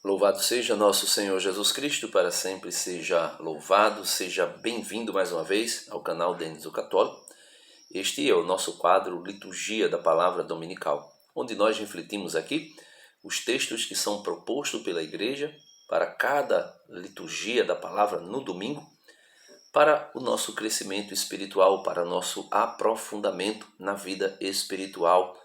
Louvado seja nosso Senhor Jesus Cristo, para sempre seja louvado, seja bem-vindo mais uma vez ao canal Denis o Católico. Este é o nosso quadro Liturgia da Palavra Dominical, onde nós refletimos aqui os textos que são propostos pela Igreja para cada liturgia da Palavra no domingo, para o nosso crescimento espiritual, para o nosso aprofundamento na vida espiritual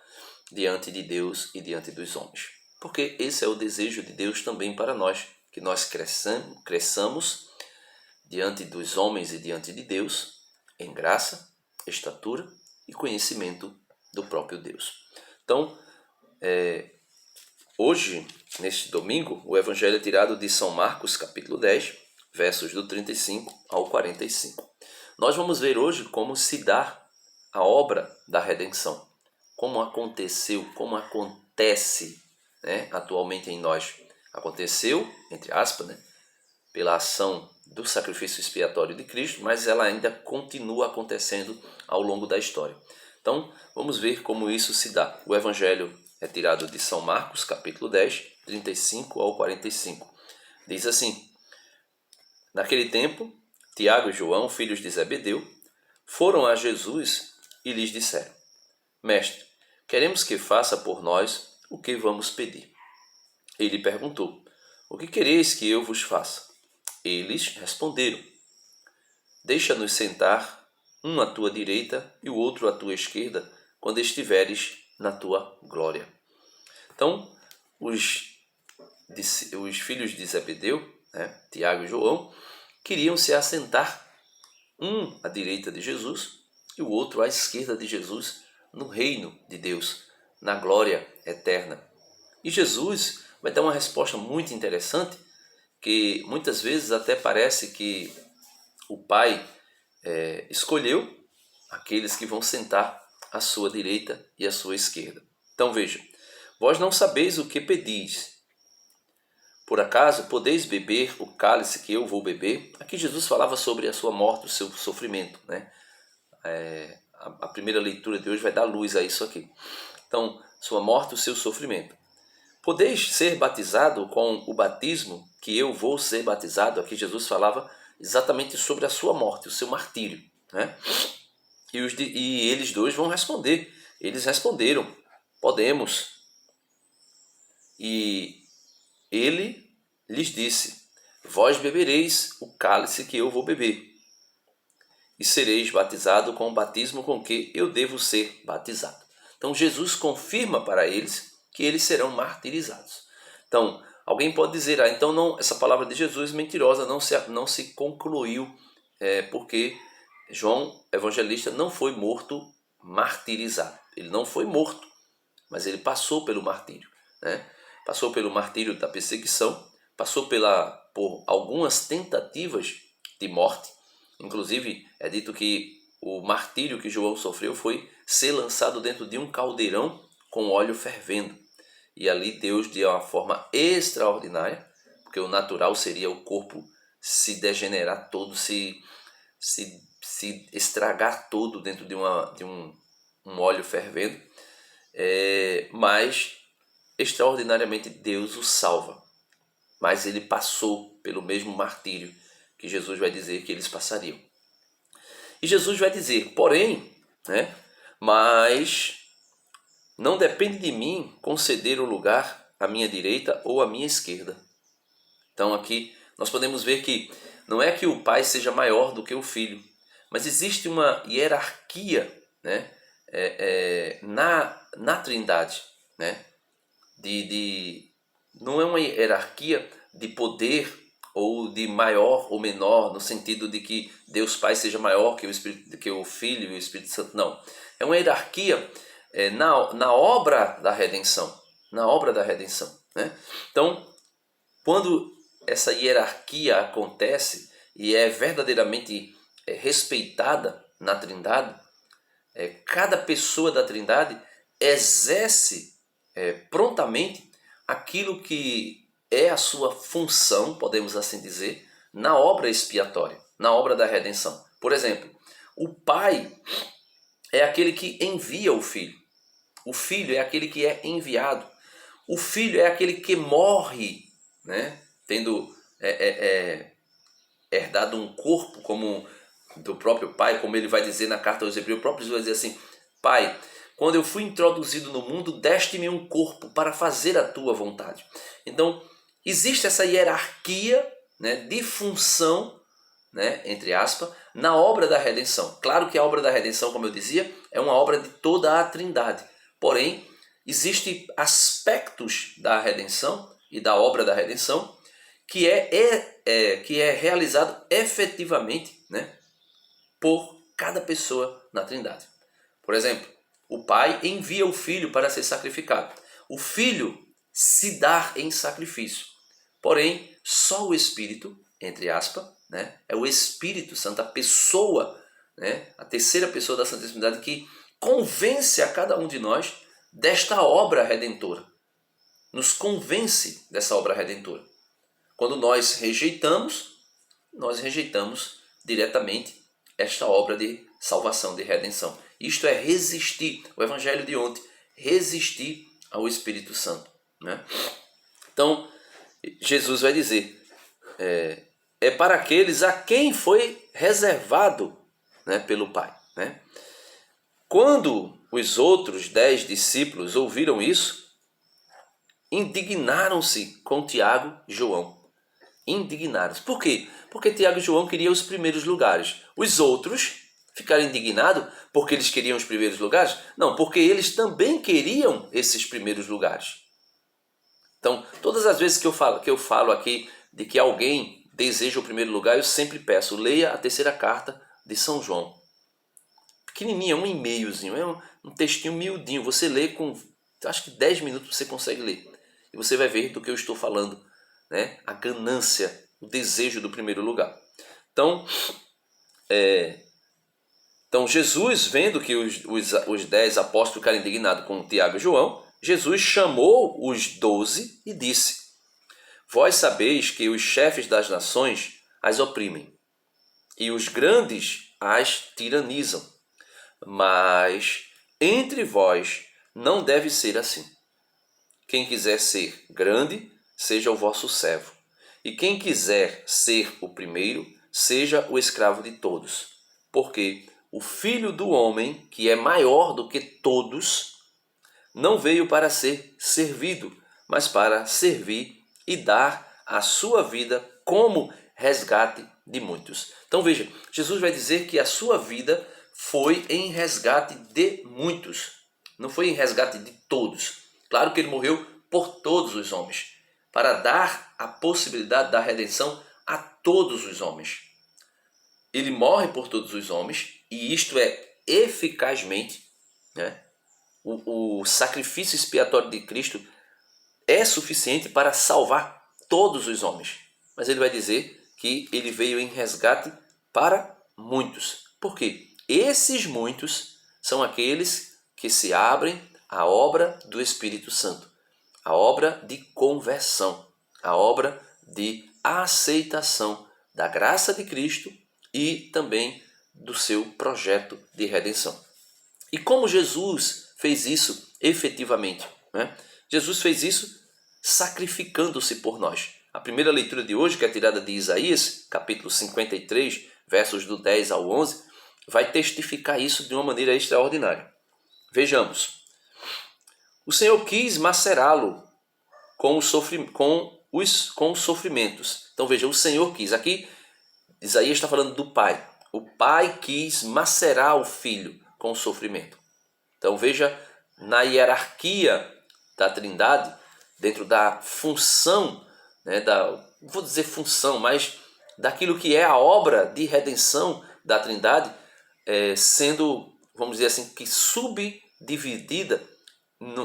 diante de Deus e diante dos homens. Porque esse é o desejo de Deus também para nós, que nós cresçamos diante dos homens e diante de Deus, em graça, estatura e conhecimento do próprio Deus. Então, hoje, neste domingo, o Evangelho é tirado de São Marcos, capítulo 10, versos do 35 ao 45. Nós vamos ver hoje como se dá a obra da redenção, como aconteceu, como acontece, atualmente em nós. Aconteceu, entre aspas, pela ação do sacrifício expiatório de Cristo, mas ela ainda continua acontecendo ao longo da história. Então, vamos ver como isso se dá. O Evangelho é tirado de São Marcos, capítulo 10, 35 ao 45. Diz assim: Naquele tempo, Tiago e João, filhos de Zebedeu, foram a Jesus e lhes disseram: Mestre, queremos que faça por nós o que vamos pedir. Ele perguntou: O que quereis que eu vos faça? Eles responderam: Deixa-nos sentar, um à tua direita e o outro à tua esquerda, quando estiveres na tua glória. Então, os filhos de Zebedeu, Tiago e João, queriam se assentar, um à direita de Jesus e o outro à esquerda de Jesus, no reino de Deus, na glória eterna. E Jesus vai dar uma resposta muito interessante, que muitas vezes até parece que o Pai escolheu aqueles que vão sentar à sua direita e à sua esquerda. Então veja: vós não sabeis o que pedis. Por acaso podeis beber o cálice que eu vou beber? Aqui Jesus falava sobre a sua morte, o seu sofrimento, A primeira leitura de hoje vai dar luz a isso aqui. Então, sua morte, o seu sofrimento. Podeis ser batizado com o batismo que eu vou ser batizado? Aqui Jesus falava exatamente sobre a sua morte, o seu martírio. E eles dois vão responder. Eles responderam: podemos. E ele lhes disse: Vós bebereis o cálice que eu vou beber, e sereis batizado com o batismo com que eu devo ser batizado. Então Jesus confirma para eles que eles serão martirizados. Então, alguém pode dizer: então não, essa palavra de Jesus é mentirosa, não se concluiu, porque João Evangelista não foi morto martirizado. Ele não foi morto, mas ele passou pelo martírio. Passou pelo martírio da perseguição, passou por algumas tentativas de morte. Inclusive, é dito que o martírio que João sofreu foi ser lançado dentro de um caldeirão com óleo fervendo. E ali Deus, de uma forma extraordinária, porque o natural seria o corpo se degenerar todo, se estragar todo dentro de um óleo fervendo, mas extraordinariamente Deus o salva. Mas ele passou pelo mesmo martírio que Jesus vai dizer que eles passariam. E Jesus vai dizer: porém, mas não depende de mim conceder o lugar à minha direita ou à minha esquerda. Então aqui nós podemos ver que não é que o Pai seja maior do que o Filho, mas existe uma hierarquia, na Trindade, não é uma hierarquia de poder ou de maior ou menor, no sentido de que Deus Pai seja maior que o Filho e o Espírito Santo, não. É uma hierarquia na obra da redenção. Na obra da redenção. Então, quando essa hierarquia acontece e é verdadeiramente respeitada na Trindade, cada pessoa da Trindade exerce prontamente aquilo que é a sua função, podemos assim dizer, na obra expiatória, na obra da redenção. Por exemplo, o Pai é aquele que envia o Filho. O Filho é aquele que é enviado. O Filho é aquele que morre né, tendo herdado um corpo como do próprio pai, como ele vai dizer na carta aos Hebreus, o próprio Jesus vai dizer assim: Pai, quando eu fui introduzido no mundo, deste-me um corpo para fazer a tua vontade. Então, existe essa hierarquia, né, de função, né, entre aspas, na obra da redenção. Claro que a obra da redenção, como eu dizia, é uma obra de toda a Trindade. Porém, existem aspectos da redenção e da obra da redenção que é realizado efetivamente, né, por cada pessoa na Trindade. Por exemplo, o Pai envia o Filho para ser sacrificado. O Filho se dá em sacrifício. Porém, só o Espírito, entre aspas, né, é o Espírito Santo, a pessoa, né, a terceira pessoa da Santíssima Trindade, que convence a cada um de nós desta obra redentora. Nos convence dessa obra redentora. Quando nós rejeitamos diretamente esta obra de salvação, de redenção. Isto é resistir, o evangelho de ontem, resistir ao Espírito Santo, né? Então, Jesus vai dizer, é para aqueles a quem foi reservado, né, pelo Pai, né? Quando os outros 10 discípulos ouviram isso, indignaram-se com Tiago e João. Indignados. Por quê? Porque Tiago e João queriam os primeiros lugares. Os outros ficaram indignados porque eles queriam os primeiros lugares? Não, porque eles também queriam esses primeiros lugares. Então, todas as vezes que eu falo aqui de que alguém deseja o primeiro lugar, eu sempre peço, leia a terceira carta de São João. Pequenininha, um e-mailzinho, é um textinho miudinho. Você lê com, acho que 10 minutos você consegue ler. E você vai ver do que eu estou falando, né? A ganância, o desejo do primeiro lugar. Então, Jesus, vendo que os 10 apóstolos ficaram indignados com Tiago e João, Jesus chamou os 12 e disse: Vós sabeis que os chefes das nações as oprimem, e os grandes as tiranizam. Mas entre vós não deve ser assim. Quem quiser ser grande, seja o vosso servo. E quem quiser ser o primeiro, seja o escravo de todos. Porque o Filho do Homem, que é maior do que todos, não veio para ser servido, mas para servir e dar a sua vida como resgate de muitos. Então veja, Jesus vai dizer que a sua vida foi em resgate de muitos, não foi em resgate de todos. Claro que ele morreu por todos os homens, para dar a possibilidade da redenção a todos os homens. Ele morre por todos os homens, e isto é eficazmente, né? O sacrifício expiatório de Cristo é suficiente para salvar todos os homens. Mas ele vai dizer que ele veio em resgate para muitos. Por quê? Esses muitos são aqueles que se abrem à obra do Espírito Santo, a obra de conversão, a obra de aceitação da graça de Cristo e também do seu projeto de redenção. E como Jesus fez isso efetivamente, né? Jesus fez isso sacrificando-se por nós. A primeira leitura de hoje, que é tirada de Isaías, capítulo 53, versos do 10 ao 11, vai testificar isso de uma maneira extraordinária. Vejamos. O Senhor quis macerá-lo com os sofrimentos. Então veja, o Senhor quis. Aqui, Isaías está falando do Pai. O Pai quis macerar o Filho com o sofrimento. Então veja, na hierarquia da Trindade, dentro da função, né, não vou dizer função, mas daquilo que é a obra de redenção da Trindade, sendo, vamos dizer assim, que subdividida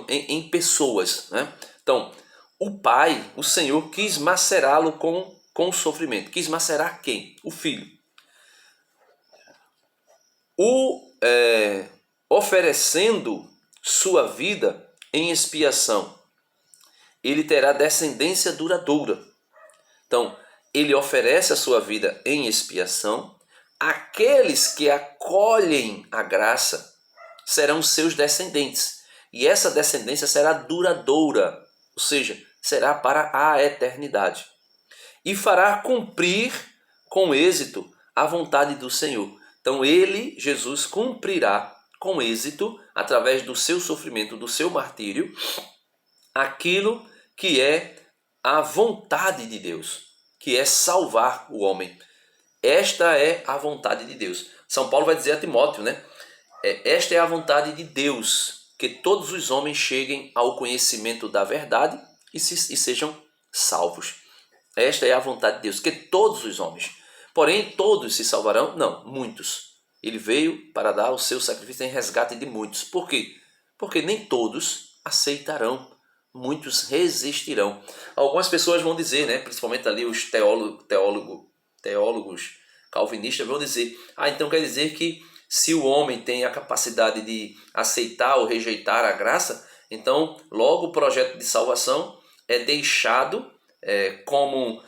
em pessoas, né? Então, o Pai, o Senhor, quis macerá-lo com o sofrimento. Quis macerar quem? O Filho. Oferecendo sua vida em expiação, ele terá descendência duradoura. Então, ele oferece a sua vida em expiação. Aqueles que acolhem a graça serão seus descendentes. E essa descendência será duradoura, ou seja, será para a eternidade. E fará cumprir com êxito a vontade do Senhor. Então ele, Jesus, cumprirá com êxito, através do seu sofrimento, do seu martírio, aquilo que é a vontade de Deus, que é salvar o homem. Esta é a vontade de Deus. São Paulo vai dizer a Timóteo, né? Esta é a vontade de Deus, que todos os homens cheguem ao conhecimento da verdade e sejam salvos. Esta é a vontade de Deus, que todos os homens. Porém, todos se salvarão? Não, muitos. Ele veio para dar o seu sacrifício em resgate de muitos. Por quê? Porque nem todos aceitarão, muitos resistirão. Algumas pessoas vão dizer, né, principalmente ali os teólogos calvinistas vão dizer, então quer dizer que se o homem tem a capacidade de aceitar ou rejeitar a graça, então logo o projeto de salvação é deixado como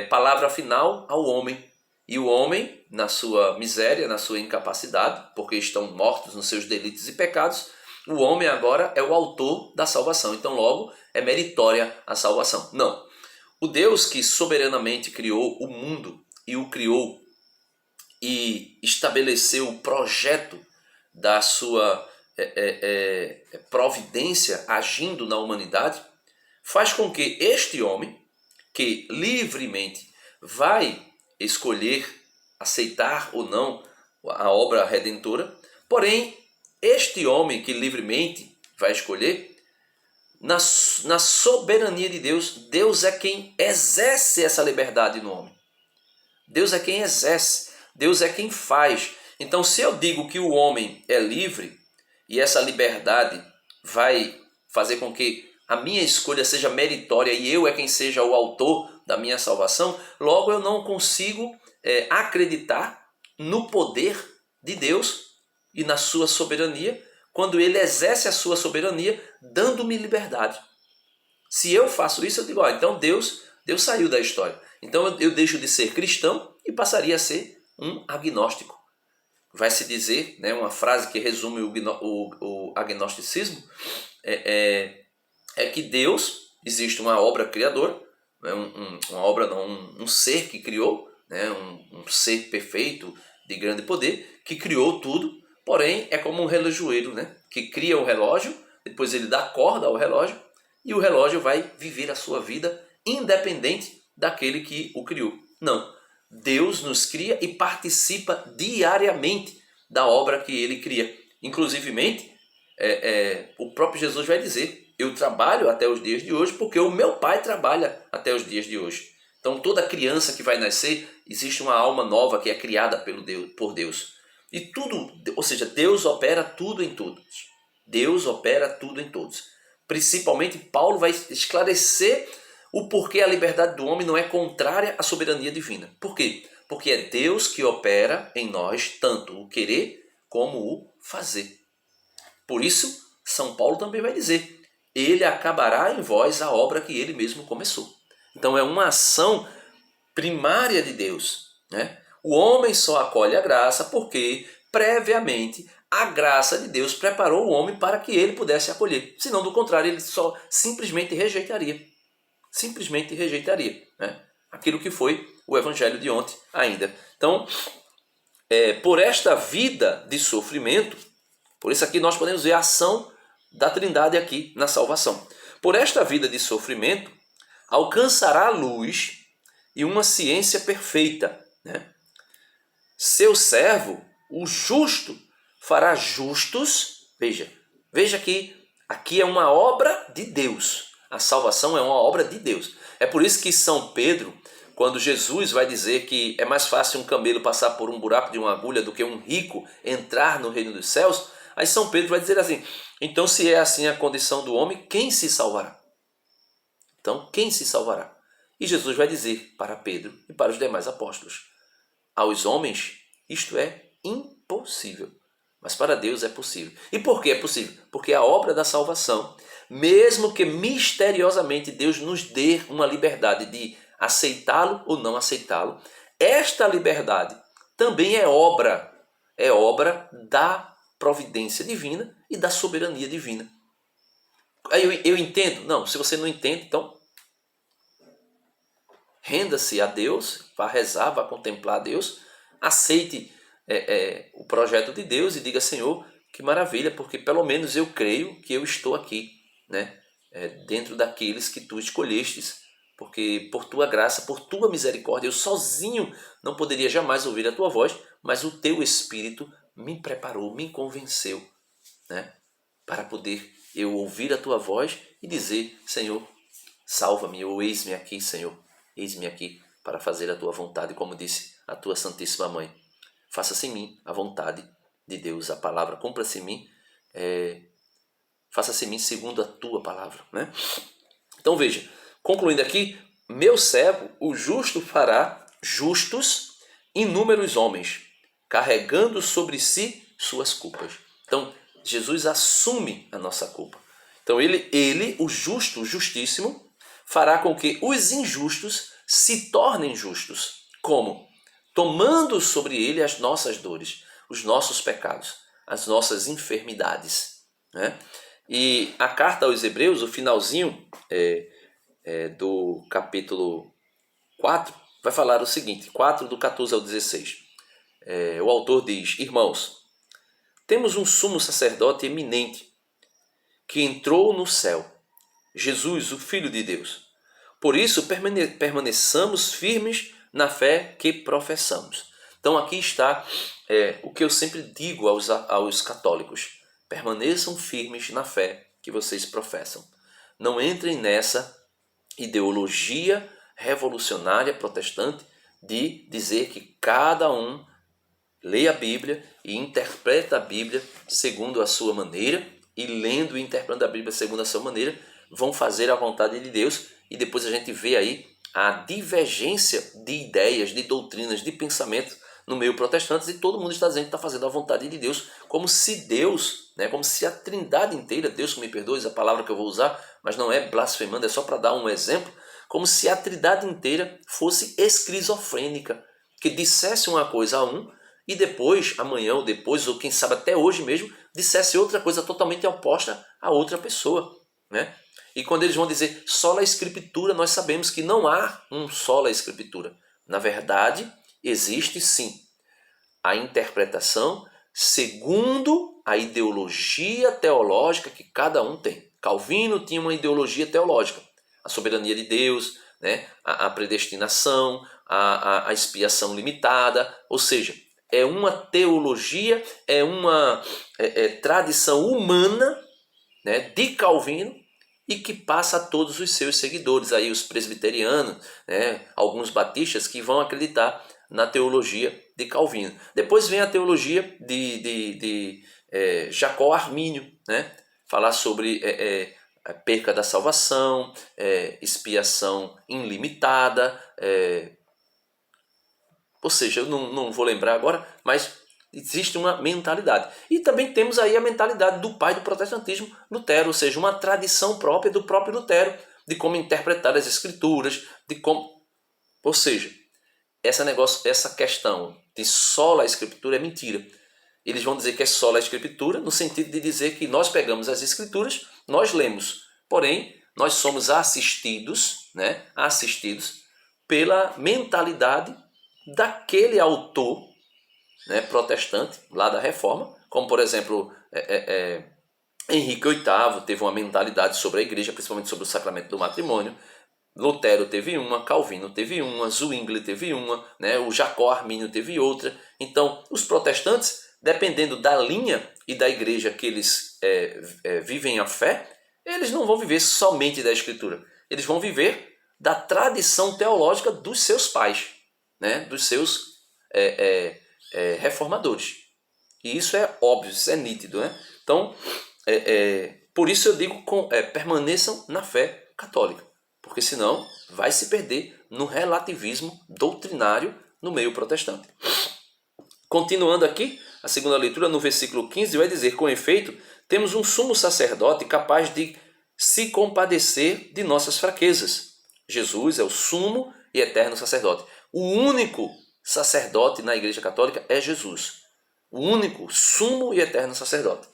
palavra final ao homem. E o homem, na sua miséria, na sua incapacidade, porque estão mortos nos seus delitos e pecados, o homem agora é o autor da salvação. Então logo é meritória a salvação. Não. O Deus que soberanamente criou o mundo e o criou e estabeleceu o projeto da sua providência agindo na humanidade, faz com que este homem, que livremente vai escolher aceitar ou não a obra redentora, porém, este homem que livremente vai escolher, na soberania de Deus, Deus é quem exerce essa liberdade no homem. Deus é quem exerce, Deus é quem faz. Então, se eu digo que o homem é livre e essa liberdade vai fazer com que a minha escolha seja meritória e eu é quem seja o autor da minha salvação, logo eu não consigo acreditar no poder de Deus e na sua soberania, quando ele exerce a sua soberania dando-me liberdade. Se eu faço isso, eu digo, então Deus saiu da história. Então eu deixo de ser cristão e passaria a ser um agnóstico. Vai se dizer, né, uma frase que resume o agnosticismo, é que Deus, existe uma obra criadora, um ser que criou, né, um ser perfeito, de grande poder, que criou tudo, porém é como um relojoeiro, né, que cria o relógio, depois ele dá corda ao relógio, e o relógio vai viver a sua vida independente daquele que o criou. Não, Deus nos cria e participa diariamente da obra que ele cria. Inclusivemente, o próprio Jesus vai dizer, eu trabalho até os dias de hoje porque o meu Pai trabalha até os dias de hoje. Então toda criança que vai nascer, existe uma alma nova que é criada por Deus. E tudo, ou seja, Deus opera tudo em todos. Deus opera tudo em todos. Principalmente Paulo vai esclarecer o porquê a liberdade do homem não é contrária à soberania divina. Por quê? Porque é Deus que opera em nós tanto o querer como o fazer. Por isso, São Paulo também vai dizer, ele acabará em vós a obra que ele mesmo começou. Então é uma ação primária de Deus, né? O homem só acolhe a graça porque, previamente, a graça de Deus preparou o homem para que ele pudesse acolher. Senão, do contrário, ele só simplesmente rejeitaria. Simplesmente rejeitaria, né? Aquilo que foi o evangelho de ontem ainda. Então, por esta vida de sofrimento, por isso aqui nós podemos ver a ação da Trindade aqui na salvação. Por esta vida de sofrimento, alcançará a luz e uma ciência perfeita, né? Seu servo, o justo, fará justos. Veja que aqui é uma obra de Deus. A salvação é uma obra de Deus. É por isso que São Pedro, quando Jesus vai dizer que é mais fácil um camelo passar por um buraco de uma agulha do que um rico entrar no reino dos céus, aí São Pedro vai dizer assim, então se é assim a condição do homem, quem se salvará? Então, quem se salvará? E Jesus vai dizer para Pedro e para os demais apóstolos, aos homens isto é impossível, mas para Deus é possível. E por que é possível? Porque a obra da salvação, mesmo que misteriosamente Deus nos dê uma liberdade de aceitá-lo ou não aceitá-lo, esta liberdade também é obra da providência divina e da soberania divina. Aí eu entendo? Não, se você não entende, então renda-se a Deus, vá rezar, vá contemplar a Deus, aceite o projeto de Deus e diga: Senhor, que maravilha, porque pelo menos eu creio que eu estou aqui, né? Dentro daqueles que tu escolhestes, porque por tua graça, por tua misericórdia, eu sozinho não poderia jamais ouvir a tua voz, mas o teu Espírito me preparou, me convenceu, né? Para poder eu ouvir a tua voz e dizer: Senhor, salva-me, ou eis-me aqui, Senhor, eis-me aqui para fazer a tua vontade, como disse a tua Santíssima Mãe. Faça-se em mim a vontade de Deus, a palavra cumpra-se em mim, faça-se em mim segundo a tua palavra, né? Então veja, concluindo aqui: meu servo, o justo, fará justos inúmeros homens, carregando sobre si suas culpas. Então Jesus assume a nossa culpa. Então ele, o justo, o justíssimo, fará com que os injustos se tornem justos. Como? Tomando sobre ele as nossas dores, os nossos pecados, as nossas enfermidades, né? E a carta aos Hebreus, o finalzinho do capítulo 4, vai falar o seguinte, 4 do 14 ao 16. O autor diz: Irmãos, temos um sumo sacerdote eminente que entrou no céu, Jesus, o Filho de Deus. Por isso, permaneçamos firmes na fé que professamos. Então aqui está o que eu sempre digo aos católicos: permaneçam firmes na fé que vocês professam. Não entrem nessa ideologia revolucionária protestante de dizer que cada um lê a Bíblia e interpreta a Bíblia segundo a sua maneira, e lendo e interpretando a Bíblia segundo a sua maneira, vão fazer a vontade de Deus, e depois a gente vê aí a divergência de ideias, de doutrinas, de pensamento no meio protestante, e todo mundo está dizendo que está fazendo a vontade de Deus, como se Deus, né, como se a trindade inteira, Deus que me perdoe a palavra que eu vou usar, mas não é blasfemando, é só para dar um exemplo, como se a trindade inteira fosse esquizofrênica, que dissesse uma coisa a um, e depois, amanhã ou depois, ou quem sabe até hoje mesmo, dissesse outra coisa totalmente oposta a outra pessoa, né? E quando eles vão dizer sola escritura, nós sabemos que não há um sola escritura. Na verdade, existe sim a interpretação segundo a ideologia teológica que cada um tem. Calvino tinha uma ideologia teológica, a soberania de Deus, né? A predestinação, a expiação limitada, ou seja, é uma teologia, é uma tradição humana, né, de Calvino, e que passa a todos os seus seguidores, aí os presbiterianos, né, alguns batistas que vão acreditar na teologia de Calvino. Depois vem a teologia de Jacó Armínio, né, falar sobre a perca da salvação, expiação ilimitada, ou seja, eu não vou lembrar agora, mas existe uma mentalidade. E também temos aí a mentalidade do pai do protestantismo, Lutero, ou seja, uma tradição própria do próprio Lutero, de como interpretar as escrituras, de como... Ou seja, essa questão de sola escritura é mentira. Eles vão dizer que é sola escritura no sentido de dizer que nós pegamos as escrituras, nós lemos, porém, nós somos assistidos, né, assistidos pela mentalidade daquele autor, né, protestante, lá da Reforma, como por exemplo Henrique VIII teve uma mentalidade sobre a igreja, principalmente sobre o sacramento do matrimônio. Lutero teve uma, Calvino teve uma, Zwingli teve uma, né, o Jacó Armínio teve outra. Então, os protestantes, dependendo da linha e da igreja que eles vivem a fé, eles não vão viver somente da Escritura. Eles vão viver da tradição teológica dos seus pais, né, dos seus reformadores. E isso é óbvio, isso é nítido, né? Então, por isso eu digo, permaneçam na fé católica, porque senão vai se perder no relativismo doutrinário no meio protestante. Continuando aqui, a segunda leitura, no versículo 15, vai dizer: com efeito, temos um sumo sacerdote capaz de se compadecer de nossas fraquezas. Jesus é o sumo e eterno sacerdote. O único sacerdote na Igreja Católica é Jesus. O único sumo e eterno sacerdote.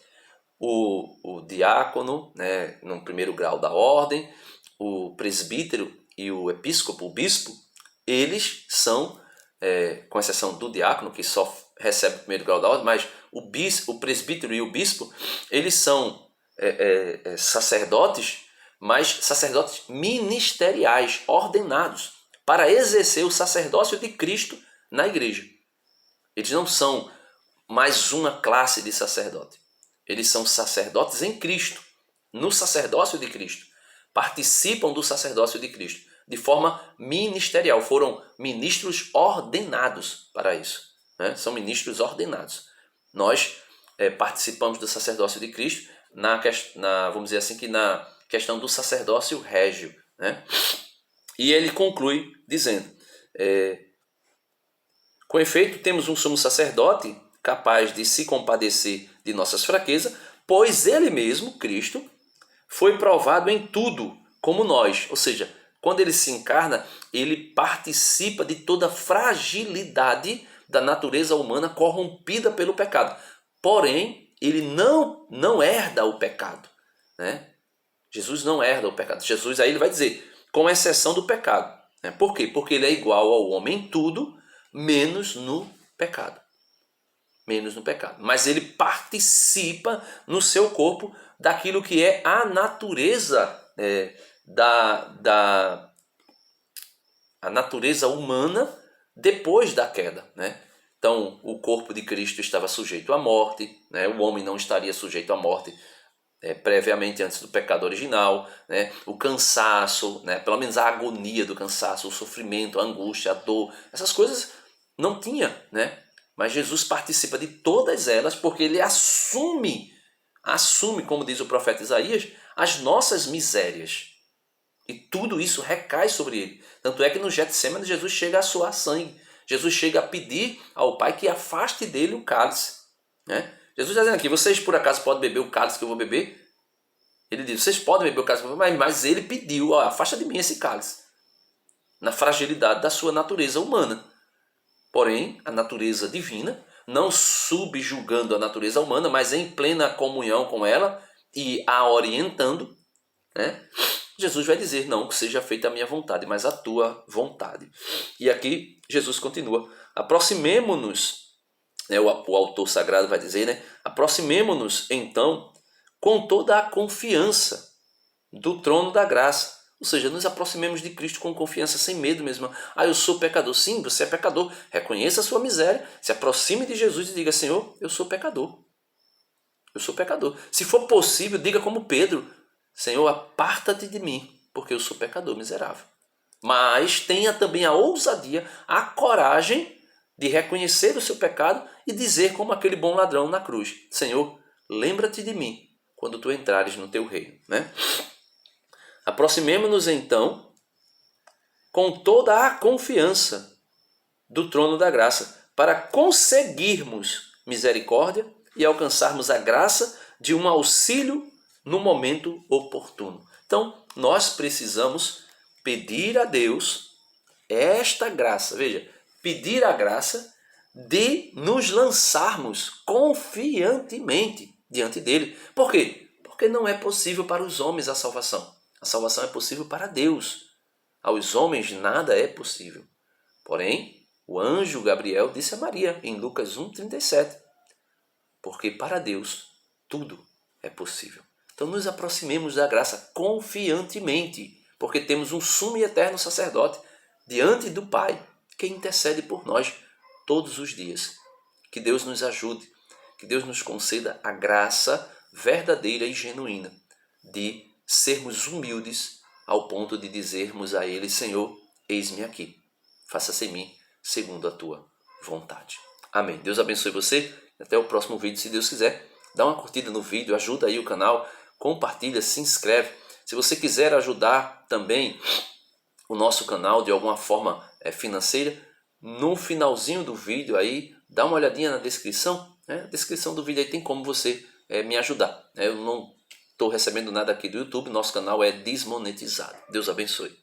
O diácono, né, no primeiro grau da ordem, o presbítero e o episcopo, o bispo, eles são, com exceção do diácono, que só recebe o primeiro grau da ordem, mas o presbítero e o bispo, eles são sacerdotes, mas sacerdotes ministeriais, ordenados, para exercer o sacerdócio de Cristo na igreja. Eles não são mais uma classe de sacerdote. Eles são sacerdotes em Cristo, no sacerdócio de Cristo. Participam do sacerdócio de Cristo de forma ministerial. Foram ministros ordenados para isso, né? São ministros ordenados. Nós participamos do sacerdócio de Cristo vamos dizer assim, que na questão do sacerdócio régio, né? E ele conclui dizendo: com efeito, temos um sumo sacerdote capaz de se compadecer de nossas fraquezas, pois ele mesmo, Cristo, foi provado em tudo, como nós. Ou seja, quando ele se encarna, ele participa de toda a fragilidade da natureza humana corrompida pelo pecado. Porém, ele não herda o pecado, né? Jesus não herda o pecado. Jesus aí ele vai dizer, com exceção do pecado, né? Por quê? Porque ele é igual ao homem em tudo, menos no pecado. Menos no pecado. Mas ele participa no seu corpo daquilo que é a natureza a natureza humana depois da queda, né? Então, o corpo de Cristo estava sujeito à morte, né? O homem não estaria sujeito à morte previamente antes do pecado original, né? O cansaço, né? Pelo menos a agonia do cansaço, o sofrimento, a angústia, a dor, essas coisas não tinha, né? Mas Jesus participa de todas elas porque ele assume, como diz o profeta Isaías, as nossas misérias. E tudo isso recai sobre ele. Tanto é que no Getsêmani Jesus chega a suar sangue. Jesus chega a pedir ao Pai que afaste dele o cálice, né? Jesus está dizendo aqui, vocês por acaso podem beber o cálice que eu vou beber? Ele diz, vocês podem beber o cálice que eu vou beber, mas ele pediu, afasta de mim esse cálice. Na fragilidade da sua natureza humana. Porém, a natureza divina, não subjugando a natureza humana, mas em plena comunhão com ela e a orientando, né? Jesus vai dizer, não que seja feita a minha vontade, mas a tua vontade. E aqui Jesus continua, aproximemo-nos, né, o autor sagrado vai dizer, né? Aproximemo-nos então com toda a confiança do trono da graça. Ou seja, nos aproximemos de Cristo com confiança, sem medo mesmo. Eu sou pecador. Sim, você é pecador. Reconheça a sua miséria, se aproxime de Jesus e diga, Senhor, eu sou pecador. Eu sou pecador. Se for possível, diga como Pedro, Senhor, aparta-te de mim, porque eu sou pecador miserável. Mas tenha também a ousadia, a coragem de reconhecer o seu pecado e dizer como aquele bom ladrão na cruz, Senhor, lembra-te de mim quando tu entrares no teu reino, né? Aproximemo-nos então com toda a confiança do trono da graça para conseguirmos misericórdia e alcançarmos a graça de um auxílio no momento oportuno. Então, nós precisamos pedir a Deus esta graça, veja, pedir a graça de nos lançarmos confiantemente diante dele. Por quê? Porque não é possível para os homens a salvação. A salvação é possível para Deus. Aos homens nada é possível. Porém, o anjo Gabriel disse a Maria em Lucas 1,37, porque para Deus tudo é possível. Então nos aproximemos da graça confiantemente, porque temos um sumo e eterno sacerdote diante do Pai, que intercede por nós todos os dias. Que Deus nos ajude, que Deus nos conceda a graça verdadeira e genuína de sermos humildes ao ponto de dizermos a Ele, Senhor, eis-me aqui, faça-se em mim segundo a tua vontade. Amém. Deus abençoe você. Até o próximo vídeo, se Deus quiser. Dá uma curtida no vídeo, ajuda aí o canal, compartilha, se inscreve. Se você quiser ajudar também o nosso canal de alguma forma financeira, no finalzinho do vídeo aí, dá uma olhadinha na descrição. Né? A descrição do vídeo aí tem como você me ajudar. Eu não estou recebendo nada aqui do YouTube, nosso canal é desmonetizado. Deus abençoe.